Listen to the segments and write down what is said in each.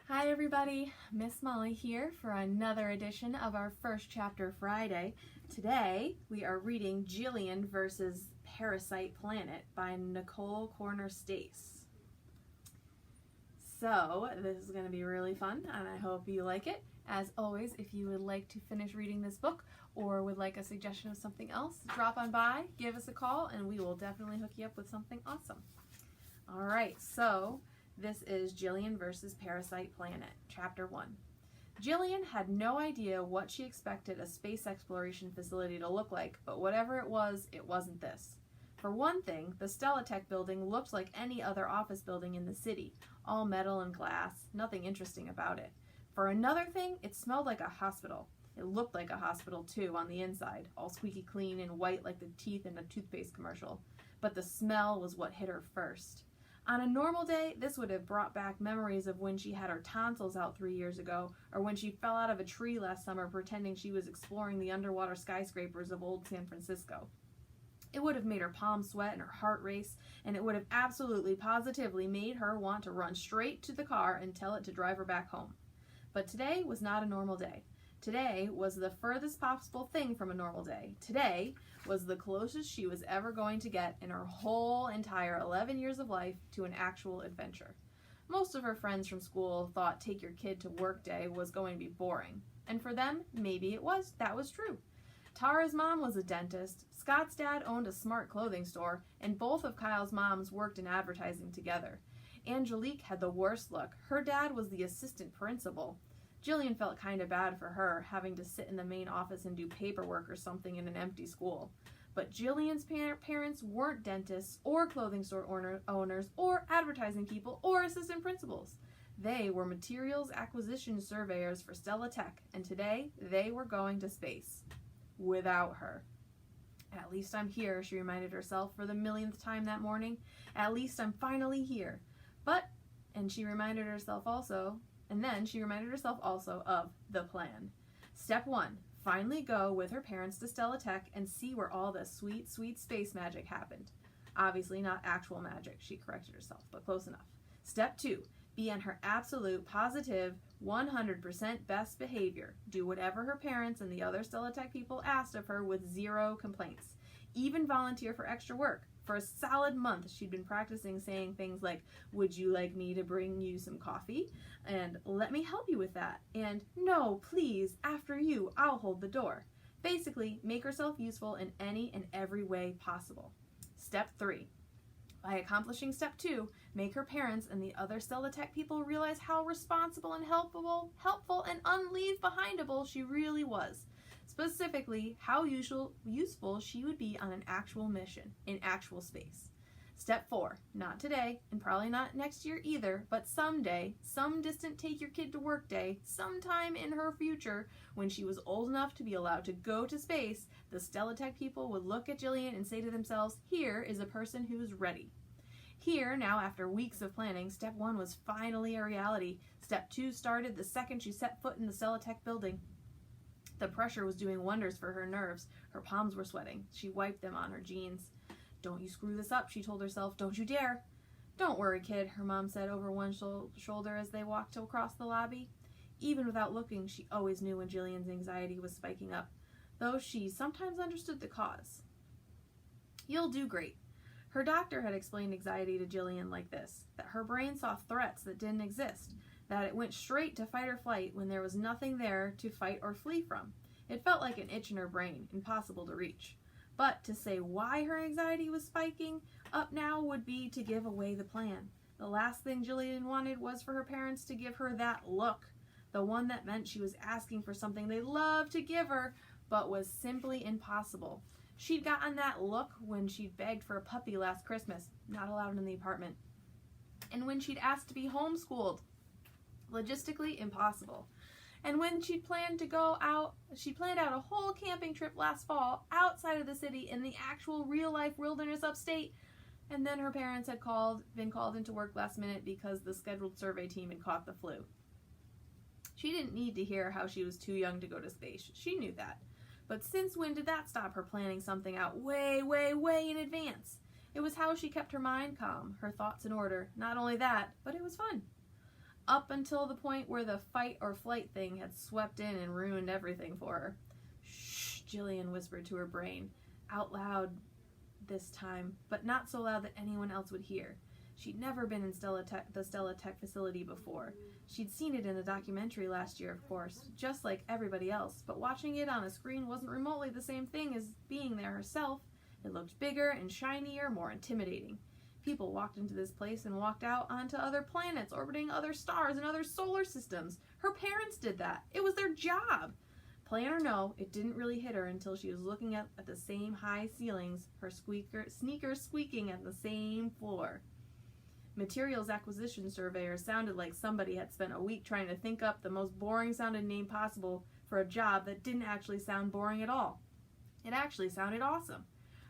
Hi everybody, Miss Molly here for another edition of our First Chapter Friday. Today we are reading Jillian VS Parasite Planet by Nicole Kornher-Stace. So this is going to be really fun and I hope you like it. As always, if you would like to finish reading this book or would like a suggestion of something else, drop on by, give us a call, and we will definitely hook you up with something awesome. Alright, so this is Jillian VS Parasite Planet, Chapter 1. Jillian had no idea what she expected a space exploration facility to look like, but whatever it wasn't this. For one thing, the Stellatech building looked like any other office building in the city, all metal and glass, nothing interesting about it. For another thing, it smelled like a hospital. It looked like a hospital too on the inside, all squeaky clean and white like the teeth in a toothpaste commercial. But the smell was what hit her first. On a normal day, this would have brought back memories of when she had her tonsils out 3 years ago, or when she fell out of a tree last summer pretending she was exploring the underwater skyscrapers of old San Francisco. It would have made her palms sweat and her heart race, and it would have absolutely positively made her want to run straight to the car and tell it to drive her back home. But today was not a normal day. Today was the furthest possible thing from a normal day. Today was the closest she was ever going to get in her whole entire 11 years of life to an actual adventure. Most of her friends from school thought take your kid to work day was going to be boring. And for them, maybe it was. That was true. Tara's mom was a dentist, Scott's dad owned a smart clothing store, and both of Kyle's moms worked in advertising together. Angelique had the worst luck. Her dad was the assistant principal. Jillian felt kind of bad for her, having to sit in the main office and do paperwork or something in an empty school. But Jillian's parents weren't dentists or clothing store owners or advertising people or assistant principals. They were materials acquisition surveyors for Stellatech, and today they were going to space. Without her. At least I'm here, she reminded herself for the millionth time that morning. At least I'm finally here. And then she reminded herself also of the plan. Step 1. Finally go with her parents to Stellatech and see where all the sweet, sweet space magic happened. Obviously not actual magic, she corrected herself, but close enough. Step 2. Be on her absolute, positive, 100% best behavior. Do whatever her parents and the other Stellatech people asked of her with zero complaints. Even volunteer for extra work. For a solid month, she'd been practicing saying things like, "Would you like me to bring you some coffee?" And "Let me help you with that." And "No, please, after you, I'll hold the door." Basically, make herself useful in any and every way possible. Step 3. By accomplishing Step 2, make her parents and the other Stellatech people realize how responsible and helpful and unleave-behindable she really was. Specifically, how useful she would be on an actual mission, in actual space. Step 4, not today, and probably not next year either, but someday, some distant take-your-kid-to-work day, sometime in her future, when she was old enough to be allowed to go to space, the Stellatech people would look at Jillian and say to themselves, here is a person who's ready. Here, now after weeks of planning, Step 1 was finally a reality. Step 2 started the second she set foot in the Stellatech building. The pressure was doing wonders for her nerves. Her palms were sweating. She wiped them on her jeans. "Don't you screw this up," she told herself. "Don't you dare." "Don't worry, kid," her mom said over one shoulder as they walked across the lobby. Even without looking, she always knew when Jillian's anxiety was spiking up, though she sometimes understood the cause. "You'll do great." Her doctor had explained anxiety to Jillian like this, that her brain saw threats that didn't exist, that it went straight to fight or flight when there was nothing there to fight or flee from. It felt like an itch in her brain, impossible to reach. But to say why her anxiety was spiking up now would be to give away the plan. The last thing Jillian wanted was for her parents to give her that look, the one that meant she was asking for something they loved to give her, but was simply impossible. She'd gotten that look when she'd begged for a puppy last Christmas, not allowed in the apartment, and when she'd asked to be homeschooled, logistically impossible. And when she'd planned out a whole camping trip last fall outside of the city in the actual real-life wilderness upstate, and then her parents had been called into work last minute because the scheduled survey team had caught the flu. She didn't need to hear how she was too young to go to space. She knew that. But since when did that stop her planning something out way, way, way in advance? It was how she kept her mind calm, her thoughts in order. Not only that, but it was fun. Up until the point where the fight or flight thing had swept in and ruined everything for her. Shh, Jillian whispered to her brain, out loud this time, but not so loud that anyone else would hear. She'd never been in the Stella Tech facility before. She'd seen it in the documentary last year, of course, just like everybody else, but watching it on a screen wasn't remotely the same thing as being there herself. It looked bigger and shinier, more intimidating. People walked into this place and walked out onto other planets, orbiting other stars and other solar systems. Her parents did that. It was their job. Plan or no, it didn't really hit her until she was looking up at the same high ceilings, her sneakers squeaking at the same floor. Materials acquisition surveyor sounded like somebody had spent a week trying to think up the most boring sounding name possible for a job that didn't actually sound boring at all. It actually sounded awesome.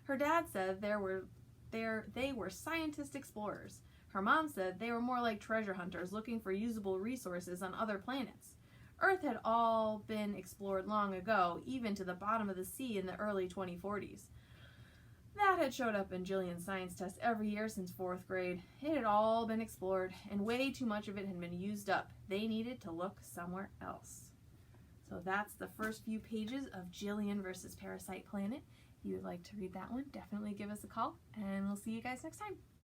Her dad said they were scientist explorers. Her mom said they were more like treasure hunters looking for usable resources on other planets. Earth had all been explored long ago, even to the bottom of the sea in the early 2040s. That had showed up in Jillian's science test every year since 4th grade. It had all been explored, and way too much of it had been used up. They needed to look somewhere else. So that's the first few pages of Jillian vs. Parasite Planet. If you would like to read that one, definitely give us a call, and we'll see you guys next time.